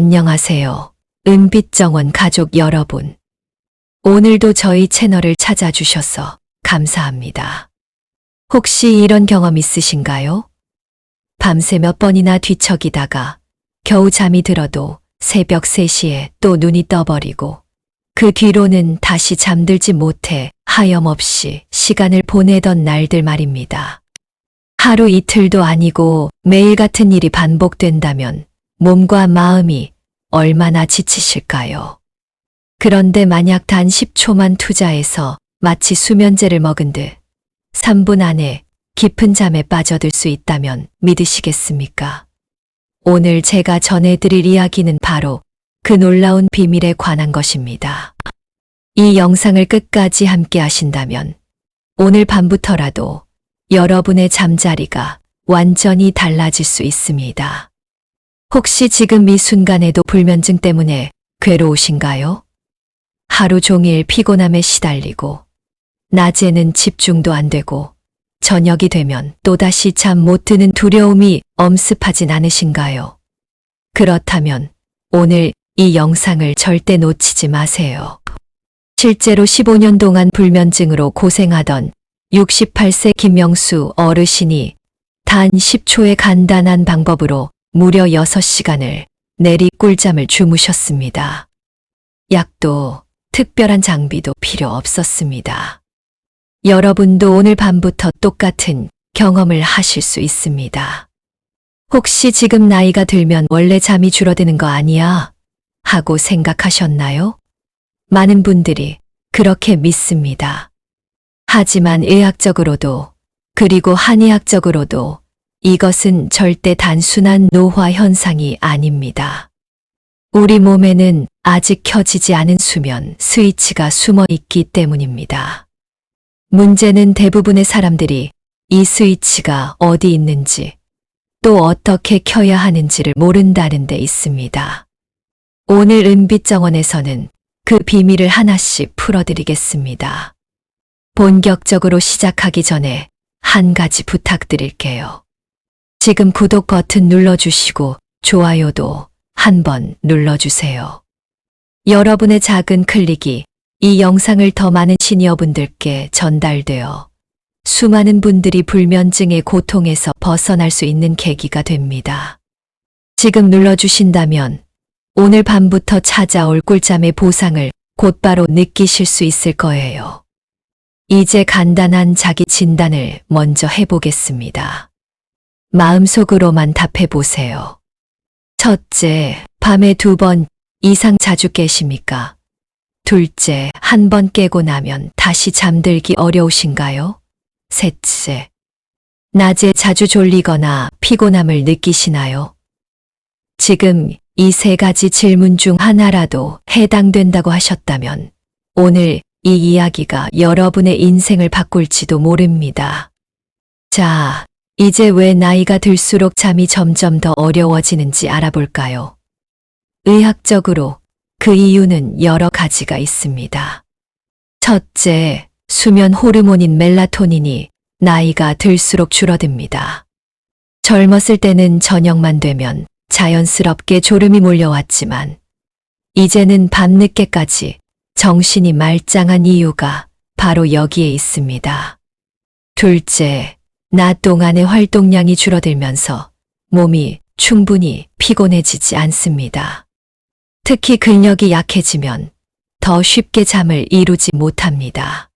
안녕하세요. 은빛정원 가족 여러분. 오늘도 저희 채널을 찾아주셔서 감사합니다. 혹시 이런 경험 있으신가요? 밤새 몇 번이나 뒤척이다가 겨우 잠이 들어도 새벽 3시에 또 눈이 떠버리고 그 뒤로는 다시 잠들지 못해 하염없이 시간을 보내던 날들 말입니다. 하루 이틀도 아니고 매일 같은 일이 반복된다면 몸과 마음이 얼마나 지치실까요? 그런데 만약 단 10초만 투자해서 마치 수면제를 먹은 듯 3분 안에 깊은 잠에 빠져들 수 있다면 믿으시겠습니까? 오늘 제가 전해드릴 이야기는 바로 그 놀라운 비밀에 관한 것입니다. 이 영상을 끝까지 함께 하신다면 오늘 밤부터라도 여러분의 잠자리가 완전히 달라질 수 있습니다. 혹시 지금 이 순간에도 불면증 때문에 괴로우신가요? 하루 종일 피곤함에 시달리고 낮에는 집중도 안 되고 저녁이 되면 또다시 잠 못 드는 두려움이 엄습하진 않으신가요? 그렇다면 오늘 이 영상을 절대 놓치지 마세요. 실제로 15년 동안 불면증으로 고생하던 68세 김명수 어르신이 단 10초의 간단한 방법으로 무려 6시간을 내리 꿀잠을 주무셨습니다. 약도 특별한 장비도 필요 없었습니다. 여러분도 오늘 밤부터 똑같은 경험을 하실 수 있습니다. 혹시 지금 나이가 들면 원래 잠이 줄어드는 거 아니야? 하고 생각하셨나요? 많은 분들이 그렇게 믿습니다. 하지만 의학적으로도 그리고 한의학적으로도 이것은 절대 단순한 노화 현상이 아닙니다. 우리 몸에는 아직 켜지지 않은 수면 스위치가 숨어 있기 때문입니다. 문제는 대부분의 사람들이 이 스위치가 어디 있는지 또 어떻게 켜야 하는지를 모른다는 데 있습니다. 오늘 은빛정원에서는 그 비밀을 하나씩 풀어드리겠습니다. 본격적으로 시작하기 전에 한 가지 부탁드릴게요. 지금 구독 버튼 눌러주시고 좋아요도 한번 눌러주세요. 여러분의 작은 클릭이 이 영상을 더 많은 시니어분들께 전달되어 수많은 분들이 불면증의 고통에서 벗어날 수 있는 계기가 됩니다. 지금 눌러주신다면 오늘 밤부터 찾아올 꿀잠의 보상을 곧바로 느끼실 수 있을 거예요. 이제 간단한 자기 진단을 먼저 해보겠습니다. 마음속으로만 답해보세요. 첫째, 밤에 2번 이상 자주 깨십니까? 둘째, 1번 깨고 나면 다시 잠들기 어려우신가요? 셋째, 낮에 자주 졸리거나 피곤함을 느끼시나요? 지금 이 3가지 질문 중 하나라도 해당된다고 하셨다면 오늘 이 이야기가 여러분의 인생을 바꿀지도 모릅니다. 자, 이제 왜 나이가 들수록 잠이 점점 더 어려워지는지 알아볼까요? 의학적으로 그 이유는 여러 가지가 있습니다. 첫째, 수면 호르몬인 멜라토닌이 나이가 들수록 줄어듭니다. 젊었을 때는 저녁만 되면 자연스럽게 졸음이 몰려왔지만 이제는 밤늦게까지 정신이 말짱한 이유가 바로 여기에 있습니다. 둘째, 낮 동안의 활동량이 줄어들면서 몸이 충분히 피곤해지지 않습니다. 특히 근력이 약해지면 더 쉽게 잠을 이루지 못합니다.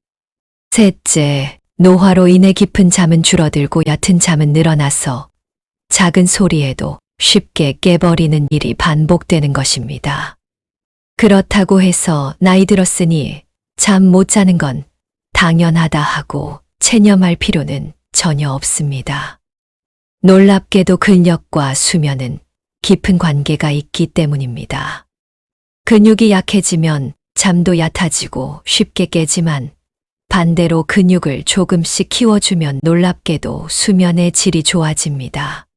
셋째, 노화로 인해 깊은 잠은 줄어들고 얕은 잠은 늘어나서 작은 소리에도 쉽게 깨버리는 일이 반복되는 것입니다. 그렇다고 해서 나이 들었으니 잠 못 자는 건 당연하다 하고 체념할 필요는 전혀 없습니다. 놀랍게도 근력과 수면은 깊은 관계가 있기 때문입니다. 근육이 약해지면 잠도 얕아지고 쉽게 깨지만 반대로 근육을 조금씩 키워주면 놀랍게도 수면의 질이 좋아집니다.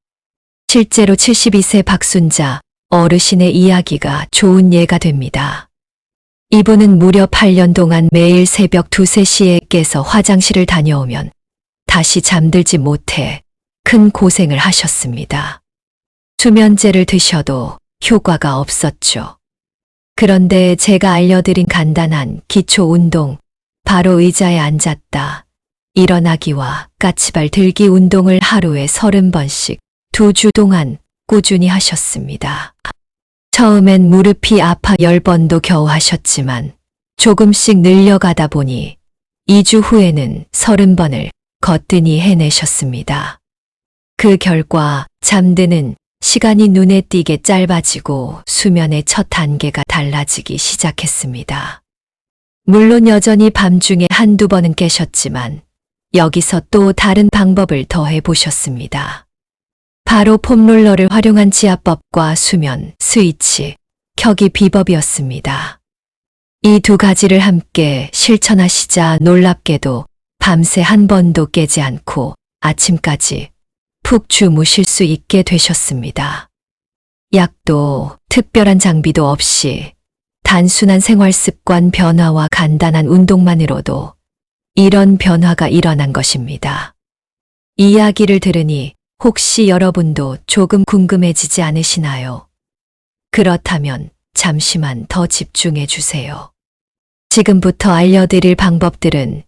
실제로 72세 박순자 어르신의 이야기가 좋은 예가 됩니다. 이분은 무려 8년 동안 매일 새벽 2, 3시에 깨서 화장실을 다녀오면 다시 잠들지 못해 큰 고생을 하셨습니다. 수면제를 드셔도 효과가 없었죠. 그런데 제가 알려드린 간단한 기초 운동, 바로 의자에 앉았다, 일어나기와 까치발 들기 운동을 하루에 30번씩 2주 동안 꾸준히 하셨습니다. 처음엔 무릎이 아파 10번도 겨우 하셨지만 조금씩 늘려가다 보니 2주 후에는 30번을 거뜬히 해내셨습니다. 그 결과 잠드는 시간이 눈에 띄게 짧아지고 수면의 첫 단계가 달라지기 시작했습니다. 물론 여전히 밤중에 한두 번은 깨셨지만 여기서 또 다른 방법을 더해 보셨습니다. 바로 폼롤러를 활용한 지압법과 수면 스위치 켜기 비법이었습니다. 이 두 가지를 함께 실천하시자 놀랍게도 밤새 한 번도 깨지 않고 아침까지 푹 주무실 수 있게 되셨습니다. 약도 특별한 장비도 없이 단순한 생활 습관 변화와 간단한 운동만으로도 이런 변화가 일어난 것입니다. 이 이야기를 들으니 혹시 여러분도 조금 궁금해지지 않으시나요? 그렇다면 잠시만 더 집중해 주세요. 지금부터 알려드릴 방법들은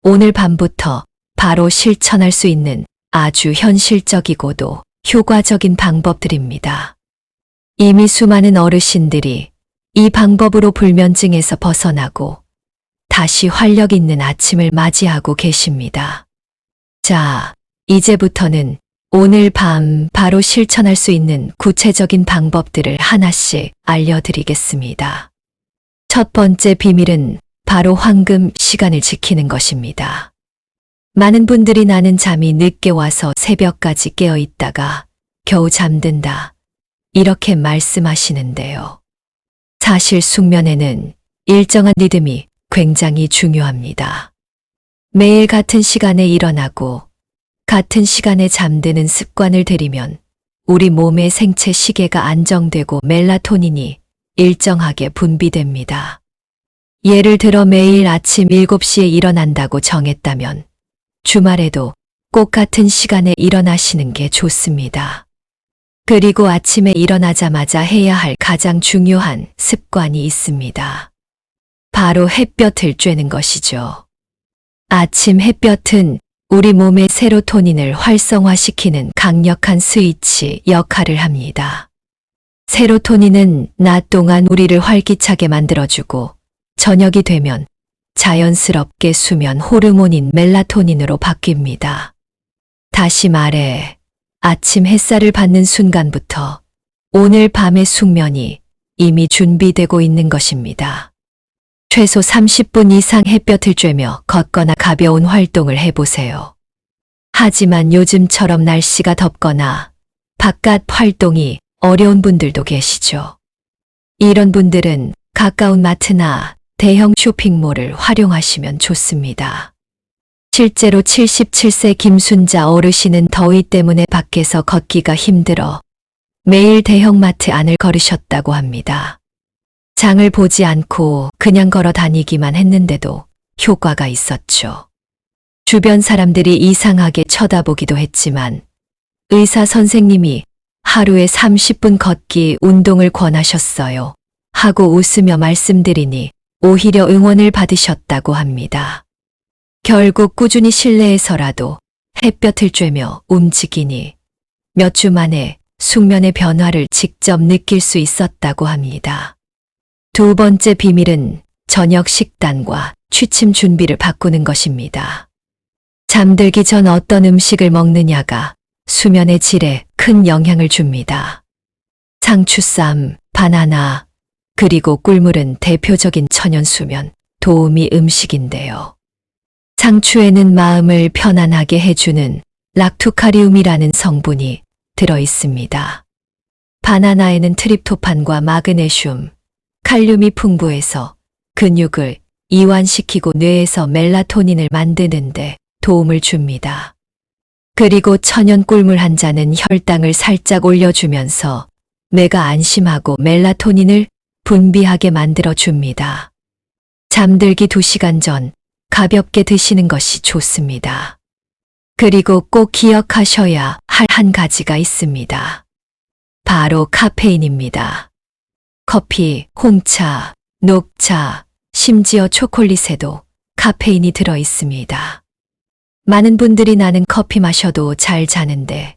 오늘 밤부터 바로 실천할 수 있는 아주 현실적이고도 효과적인 방법들입니다. 이미 수많은 어르신들이 이 방법으로 불면증에서 벗어나고 다시 활력 있는 아침을 맞이하고 계십니다. 자, 이제부터는 오늘 밤 바로 실천할 수 있는 구체적인 방법들을 하나씩 알려드리겠습니다. 첫 번째 비밀은 바로 황금 시간을 지키는 것입니다. 많은 분들이 나는 잠이 늦게 와서 새벽까지 깨어 있다가 겨우 잠든다, 이렇게 말씀하시는데요. 사실 숙면에는 일정한 리듬이 굉장히 중요합니다. 매일 같은 시간에 일어나고 같은 시간에 잠드는 습관을 들이면 우리 몸의 생체 시계가 안정되고 멜라토닌이 일정하게 분비됩니다. 예를 들어 매일 아침 7시에 일어난다고 정했다면 주말에도 꼭 같은 시간에 일어나시는 게 좋습니다. 그리고 아침에 일어나자마자 해야 할 가장 중요한 습관이 있습니다. 바로 햇볕을 쬐는 것이죠. 아침 햇볕은 우리 몸의 세로토닌을 활성화시키는 강력한 스위치 역할을 합니다. 세로토닌은 낮 동안 우리를 활기차게 만들어주고 저녁이 되면 자연스럽게 수면 호르몬인 멜라토닌으로 바뀝니다. 다시 말해, 아침 햇살을 받는 순간부터 오늘 밤의 숙면이 이미 준비되고 있는 것입니다. 최소 30분 이상 햇볕을 쬐며 걷거나 가벼운 활동을 해보세요. 하지만 요즘처럼 날씨가 덥거나 바깥 활동이 어려운 분들도 계시죠. 이런 분들은 가까운 마트나 대형 쇼핑몰을 활용하시면 좋습니다. 실제로 77세 김순자 어르신은 더위 때문에 밖에서 걷기가 힘들어 매일 대형마트 안을 걸으셨다고 합니다. 장을 보지 않고 그냥 걸어 다니기만 했는데도 효과가 있었죠. 주변 사람들이 이상하게 쳐다보기도 했지만 의사 선생님이 하루에 30분 걷기 운동을 권하셨어요 하고 웃으며 말씀드리니 오히려 응원을 받으셨다고 합니다. 결국 꾸준히 실내에서라도 햇볕을 쬐며 움직이니 몇 주 만에 숙면의 변화를 직접 느낄 수 있었다고 합니다. 두 번째 비밀은 저녁 식단과 취침 준비를 바꾸는 것입니다. 잠들기 전 어떤 음식을 먹느냐가 수면의 질에 큰 영향을 줍니다. 상추쌈, 바나나, 그리고 꿀물은 대표적인 천연 수면 도우미 음식인데요. 상추에는 마음을 편안하게 해주는 락투카리움이라는 성분이 들어 있습니다. 바나나에는 트립토판과 마그네슘, 칼륨이 풍부해서 근육을 이완시키고 뇌에서 멜라토닌을 만드는데 도움을 줍니다. 그리고 천연 꿀물 한 잔은 혈당을 살짝 올려주면서 뇌가 안심하고 멜라토닌을 분비하게 만들어 줍니다. 잠들기 2시간 전 가볍게 드시는 것이 좋습니다. 그리고 꼭 기억하셔야 할 한 가지가 있습니다. 바로 카페인입니다. 커피, 홍차, 녹차, 심지어 초콜릿에도 카페인이 들어 있습니다. 많은 분들이 나는 커피 마셔도 잘 자는데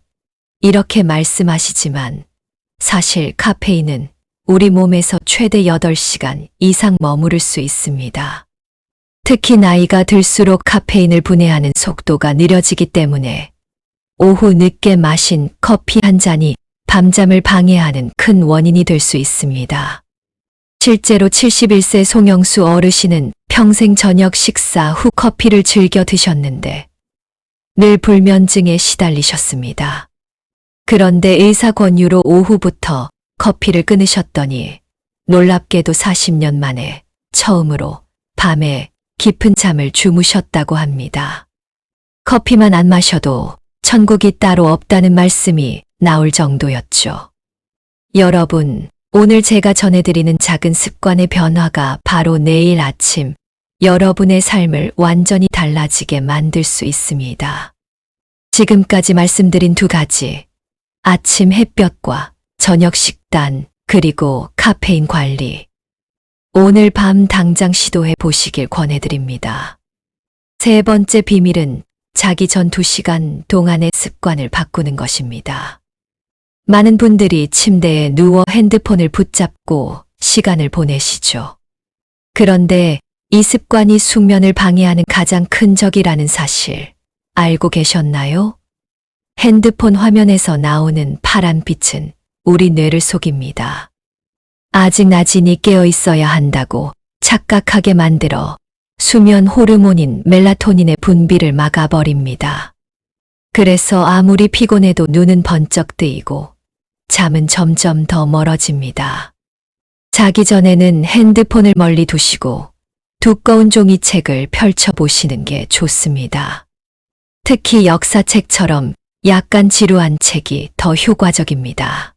이렇게 말씀하시지만 사실 카페인은 우리 몸에서 최대 8시간 이상 머무를 수 있습니다. 특히 나이가 들수록 카페인을 분해하는 속도가 느려지기 때문에 오후 늦게 마신 커피 한 잔이 밤잠을 방해하는 큰 원인이 될 수 있습니다. 실제로 71세 송영수 어르신은 평생 저녁 식사 후 커피를 즐겨 드셨는데 늘 불면증에 시달리셨습니다. 그런데 의사 권유로 오후부터 커피를 끊으셨더니 놀랍게도 40년 만에 처음으로 밤에 깊은 잠을 주무셨다고 합니다. 커피만 안 마셔도 천국이 따로 없다는 말씀이 나올 정도였죠. 여러분, 오늘 제가 전해드리는 작은 습관의 변화가 바로 내일 아침 여러분의 삶을 완전히 달라지게 만들 수 있습니다. 지금까지 말씀드린 2가지, 아침 햇볕과 저녁 식단, 그리고 카페인 관리. 오늘 밤 당장 시도해 보시길 권해드립니다. 3번째 비밀은 자기 전 2시간 동안의 습관을 바꾸는 것입니다. 많은 분들이 침대에 누워 핸드폰을 붙잡고 시간을 보내시죠. 그런데 이 습관이 숙면을 방해하는 가장 큰 적이라는 사실 알고 계셨나요? 핸드폰 화면에서 나오는 파란 빛은 우리 뇌를 속입니다. 아직 낮이니 깨어 있어야 한다고 착각하게 만들어 수면 호르몬인 멜라토닌의 분비를 막아버립니다. 그래서 아무리 피곤해도 눈은 번쩍 뜨이고 잠은 점점 더 멀어집니다. 자기 전에는 핸드폰을 멀리 두시고 두꺼운 종이책을 펼쳐보시는 게 좋습니다. 특히 역사책처럼 약간 지루한 책이 더 효과적입니다.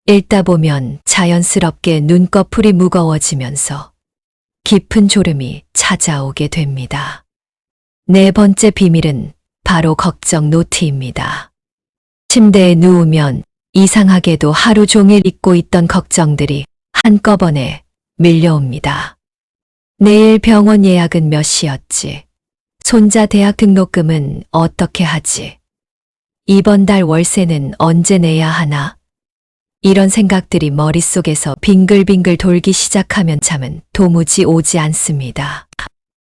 읽다 보면 자연스럽게 눈꺼풀이 무거워지면서 깊은 졸음이 찾아오게 됩니다. 4번째 비밀은 바로 걱정 노트입니다. 침대에 누우면 이상하게도 하루 종일 잊고 있던 걱정들이 한꺼번에 밀려옵니다. 내일 병원 예약은 몇 시였지? 손자 대학 등록금은 어떻게 하지? 이번 달 월세는 언제 내야 하나? 이런 생각들이 머릿속에서 빙글빙글 돌기 시작하면 잠은 도무지 오지 않습니다.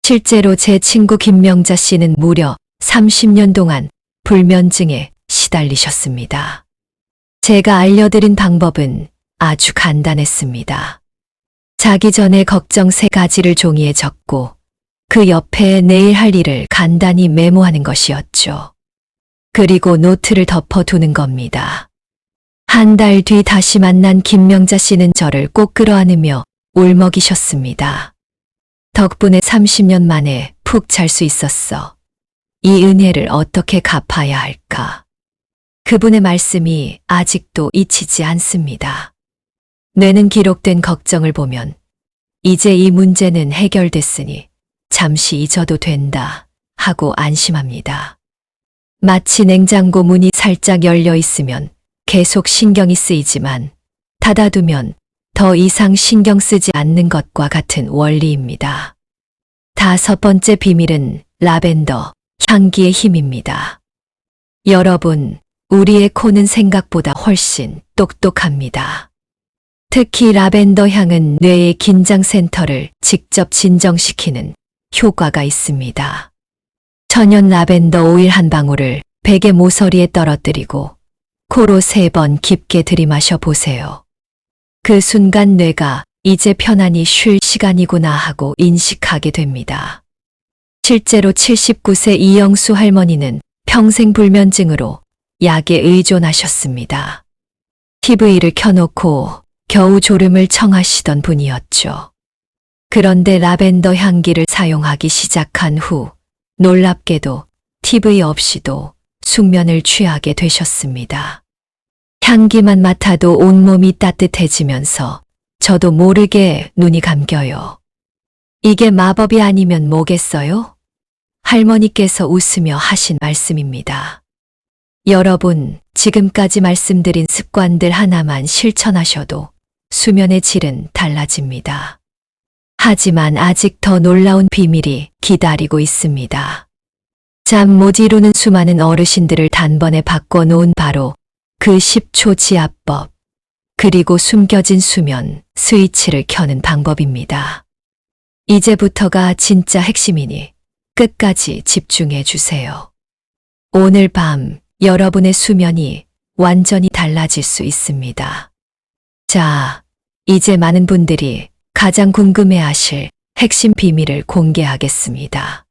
실제로 제 친구 김명자 씨는 무려 30년 동안 불면증에 시달리셨습니다. 제가 알려드린 방법은 아주 간단했습니다. 자기 전에 걱정 3가지를 종이에 적고 그 옆에 내일 할 일을 간단히 메모하는 것이었죠. 그리고 노트를 덮어두는 겁니다. 한 달 뒤 다시 만난 김명자 씨는 저를 꼭 끌어안으며 울먹이셨습니다. 덕분에 30년 만에 푹 잘 수 있었어. 이 은혜를 어떻게 갚아야 할까? 그분의 말씀이 아직도 잊히지 않습니다. 뇌는 기록된 걱정을 보면 이제 이 문제는 해결됐으니 잠시 잊어도 된다 하고 안심합니다. 마치 냉장고 문이 살짝 열려 있으면 계속 신경이 쓰이지만 닫아두면 더 이상 신경 쓰지 않는 것과 같은 원리입니다. 5번째 비밀은 라벤더 향기의 힘입니다. 여러분, 우리의 코는 생각보다 훨씬 똑똑합니다. 특히 라벤더 향은 뇌의 긴장센터를 직접 진정시키는 효과가 있습니다. 천연 라벤더 오일 한 방울을 베개 모서리에 떨어뜨리고 코로 3번 깊게 들이마셔 보세요. 그 순간 뇌가 이제 편안히 쉴 시간이구나 하고 인식하게 됩니다. 실제로 79세 이영수 할머니는 평생 불면증으로 약에 의존하셨습니다. TV를 켜놓고 겨우 졸음을 청하시던 분이었죠. 그런데 라벤더 향기를 사용하기 시작한 후 놀랍게도 TV 없이도 숙면을 취하게 되셨습니다. 향기만 맡아도 온몸이 따뜻해지면서 저도 모르게 눈이 감겨요. 이게 마법이 아니면 뭐겠어요? 할머니께서 웃으며 하신 말씀입니다. 여러분, 지금까지 말씀드린 습관들 하나만 실천하셔도 수면의 질은 달라집니다. 하지만 아직 더 놀라운 비밀이 기다리고 있습니다. 잠 못 이루는 수많은 어르신들을 단번에 바꿔놓은 바로 그 10초 지압법, 그리고 숨겨진 수면 스위치를 켜는 방법입니다. 이제부터가 진짜 핵심이니 끝까지 집중해 주세요. 오늘 밤 여러분의 수면이 완전히 달라질 수 있습니다. 자, 이제 많은 분들이 가장 궁금해하실 핵심 비밀을 공개하겠습니다.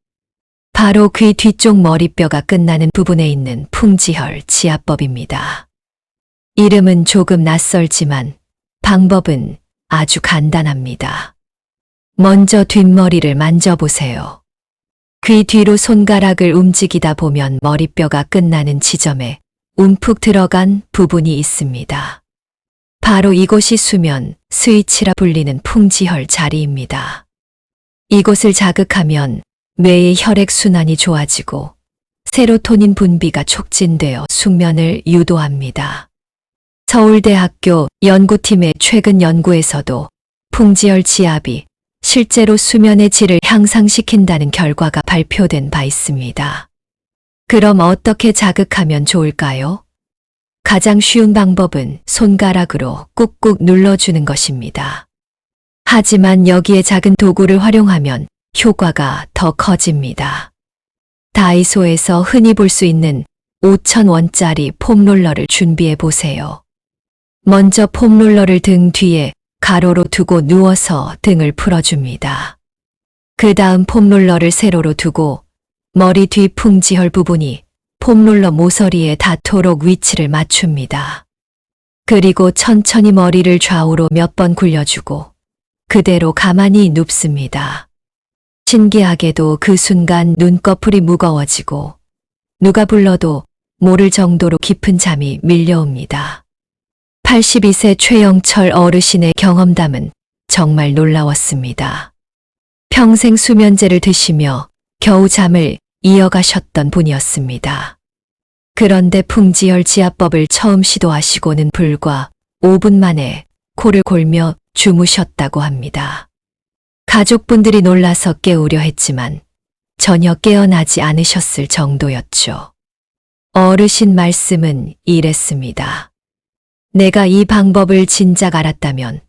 바로 귀 뒤쪽 머리뼈가 끝나는 부분에 있는 풍지혈 지압법입니다. 이름은 조금 낯설지만 방법은 아주 간단합니다. 먼저 뒷머리를 만져보세요. 귀 뒤로 손가락을 움직이다 보면 머리뼈가 끝나는 지점에 움푹 들어간 부분이 있습니다. 바로 이곳이 수면 스위치라 불리는 풍지혈 자리입니다. 이곳을 자극하면 뇌의 혈액순환이 좋아지고 세로토닌 분비가 촉진되어 숙면을 유도합니다. 서울대학교 연구팀의 최근 연구에서도 풍지혈 지압이 실제로 수면의 질을 향상시킨다는 결과가 발표된 바 있습니다. 그럼 어떻게 자극하면 좋을까요? 가장 쉬운 방법은 손가락으로 꾹꾹 눌러주는 것입니다. 하지만 여기에 작은 도구를 활용하면 효과가 더 커집니다. 다이소에서 흔히 볼 수 있는 5,000원짜리 폼롤러를 준비해 보세요. 먼저 폼롤러를 등 뒤에 가로로 두고 누워서 등을 풀어줍니다. 그 다음 폼롤러를 세로로 두고 머리 뒤 풍지혈 부분이 폼롤러 모서리에 닿도록 위치를 맞춥니다. 그리고 천천히 머리를 좌우로 몇 번 굴려주고 그대로 가만히 눕습니다. 신기하게도 그 순간 눈꺼풀이 무거워지고 누가 불러도 모를 정도로 깊은 잠이 밀려옵니다. 82세 최영철 어르신의 경험담은 정말 놀라웠습니다. 평생 수면제를 드시며 겨우 잠을 이어가셨던 분이었습니다. 그런데 풍지혈 지압법을 처음 시도하시고는 불과 5분 만에 코를 골며 주무셨다고 합니다. 가족분들이 놀라서 깨우려 했지만 전혀 깨어나지 않으셨을 정도였죠. 어르신 말씀은 이랬습니다. 내가 이 방법을 진작 알았다면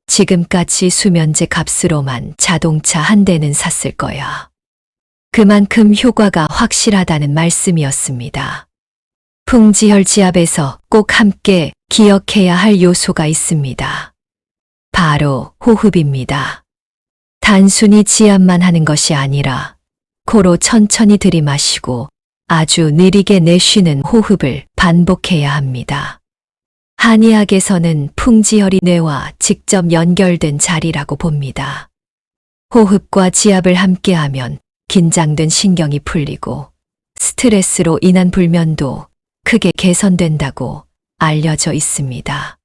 지금까지 수면제 값으로만 자동차 한 대는 샀을 거야. 그만큼 효과가 확실하다는 말씀이었습니다. 풍지혈 지압에서 꼭 함께 기억해야 할 요소가 있습니다. 바로 호흡입니다. 단순히 지압만 하는 것이 아니라 코로 천천히 들이마시고 아주 느리게 내쉬는 호흡을 반복해야 합니다. 한의학에서는 풍지혈이 뇌와 직접 연결된 자리라고 봅니다. 호흡과 지압을 함께하면 긴장된 신경이 풀리고 스트레스로 인한 불면도 크게 개선된다고 알려져 있습니다.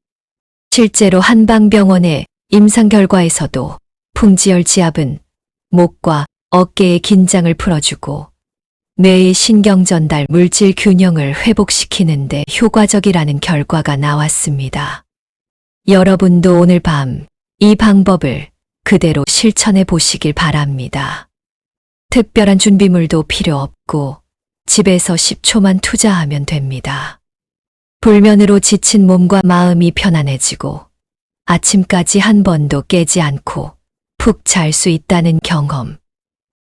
실제로 한방병원의 임상 결과에서도 풍지혈 지압은 목과 어깨의 긴장을 풀어주고 뇌의 신경 전달 물질 균형을 회복시키는 데 효과적이라는 결과가 나왔습니다. 여러분도 오늘 밤 이 방법을 그대로 실천해 보시길 바랍니다. 특별한 준비물도 필요 없고 집에서 10초만 투자하면 됩니다. 불면으로 지친 몸과 마음이 편안해지고 아침까지 한 번도 깨지 않고 푹 잘 수 있다는 경험.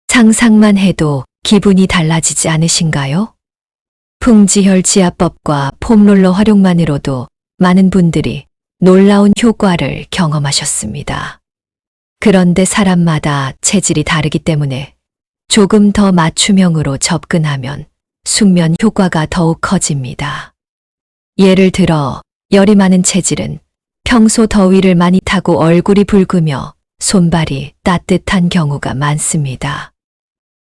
상상만 해도 기분이 달라지지 않으신가요? 풍지혈 지압법과 폼롤러 활용만으로도 많은 분들이 놀라운 효과를 경험하셨습니다. 그런데 사람마다 체질이 다르기 때문에 조금 더 맞춤형으로 접근하면 숙면 효과가 더욱 커집니다. 예를 들어 열이 많은 체질은 평소 더위를 많이 타고 얼굴이 붉으며 손발이 따뜻한 경우가 많습니다.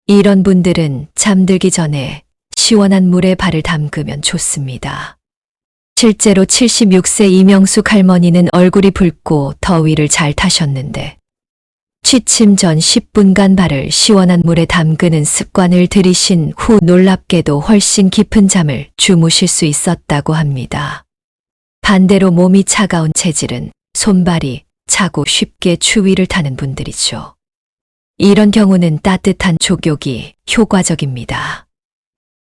이런 분들은 잠들기 전에 시원한 물에 발을 담그면 좋습니다. 실제로 76세 이명숙 할머니는 얼굴이 붉고 더위를 잘 타셨는데 취침 전 10분간 발을 시원한 물에 담그는 습관을 들이신 후 놀랍게도 훨씬 깊은 잠을 주무실 수 있었다고 합니다. 반대로 몸이 차가운 체질은 손발이 차고 쉽게 추위를 타는 분들이죠. 이런 경우는 따뜻한 족욕이 효과적입니다.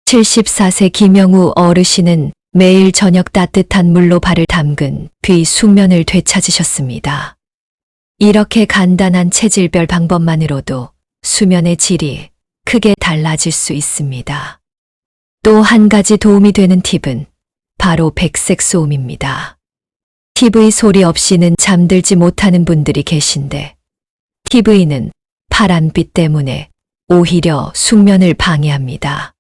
74세 김영우 어르신은 매일 저녁 따뜻한 물로 발을 담근 뒤 숙면을 되찾으셨습니다. 이렇게 간단한 체질별 방법만으로도 수면의 질이 크게 달라질 수 있습니다. 또 한 가지 도움이 되는 팁은 바로 백색 소음입니다. TV 소리 없이는 잠들지 못하는 분들이 계신데 TV는 파란빛 때문에 오히려 숙면을 방해합니다.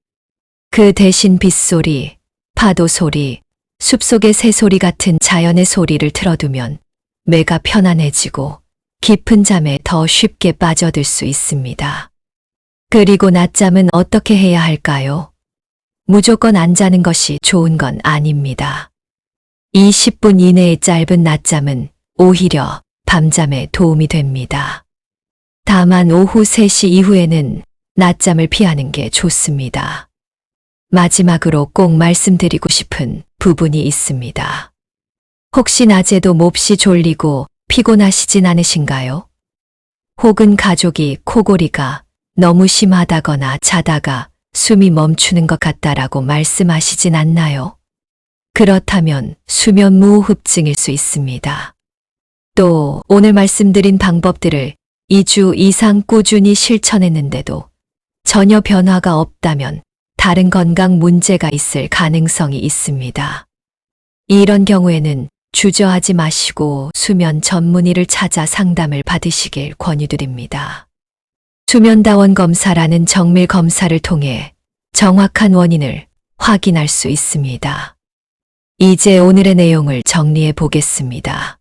그 대신 빗소리, 파도 소리, 숲속의 새소리 같은 자연의 소리를 틀어두면 뇌가 편안해지고 깊은 잠에 더 쉽게 빠져들 수 있습니다. 그리고 낮잠은 어떻게 해야 할까요? 무조건 안 자는 것이 좋은 건 아닙니다. 20분 이내의 짧은 낮잠은 오히려 밤잠에 도움이 됩니다. 다만 오후 3시 이후에는 낮잠을 피하는 게 좋습니다. 마지막으로 꼭 말씀드리고 싶은 부분이 있습니다. 혹시 낮에도 몹시 졸리고 피곤하시진 않으신가요? 혹은 가족이 코골이가 너무 심하다거나 자다가 숨이 멈추는 것 같다라고 말씀하시진 않나요? 그렇다면 수면 무호흡증일 수 있습니다. 또 오늘 말씀드린 방법들을 2주 이상 꾸준히 실천했는데도 전혀 변화가 없다면 다른 건강 문제가 있을 가능성이 있습니다. 이런 경우에는 주저하지 마시고 수면 전문의를 찾아 상담을 받으시길 권유드립니다. 수면다원 검사라는 정밀 검사를 통해 정확한 원인을 확인할 수 있습니다. 이제 오늘의 내용을 정리해 보겠습니다.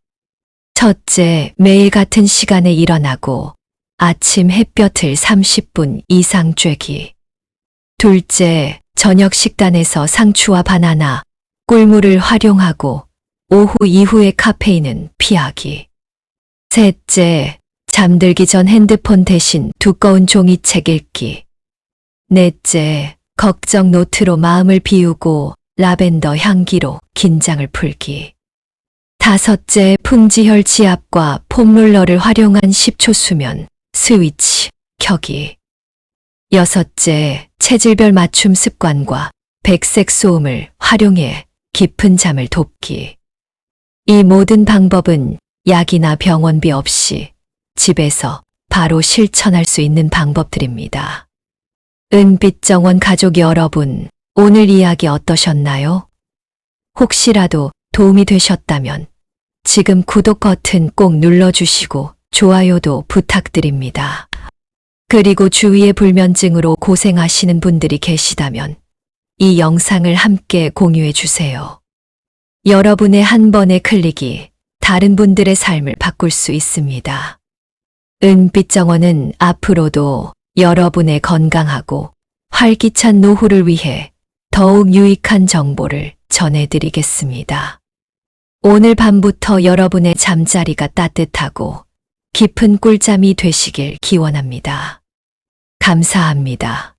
첫째, 매일 같은 시간에 일어나고 아침 햇볕을 30분 이상 쬐기. 둘째, 저녁 식단에서 상추와 바나나, 꿀물을 활용하고 오후 이후의 카페인은 피하기. 셋째, 잠들기 전 핸드폰 대신 두꺼운 종이책 읽기. 넷째, 걱정 노트로 마음을 비우고 라벤더 향기로 긴장을 풀기. 다섯째, 풍지혈 지압과 폼롤러를 활용한 10초 수면 스위치 켜기. 여섯째, 체질별 맞춤 습관과 백색 소음을 활용해 깊은 잠을 돕기. 이 모든 방법은 약이나 병원비 없이 집에서 바로 실천할 수 있는 방법들입니다. 은빛정원 가족 여러분, 오늘 이야기 어떠셨나요? 혹시라도 도움이 되셨다면 지금 구독 버튼 꼭 눌러주시고 좋아요도 부탁드립니다. 그리고 주위에 불면증으로 고생하시는 분들이 계시다면 이 영상을 함께 공유해 주세요. 여러분의 한 번의 클릭이 다른 분들의 삶을 바꿀 수 있습니다. 은빛정원은 앞으로도 여러분의 건강하고 활기찬 노후를 위해 더욱 유익한 정보를 전해드리겠습니다. 오늘 밤부터 여러분의 잠자리가 따뜻하고 깊은 꿀잠이 되시길 기원합니다. 감사합니다.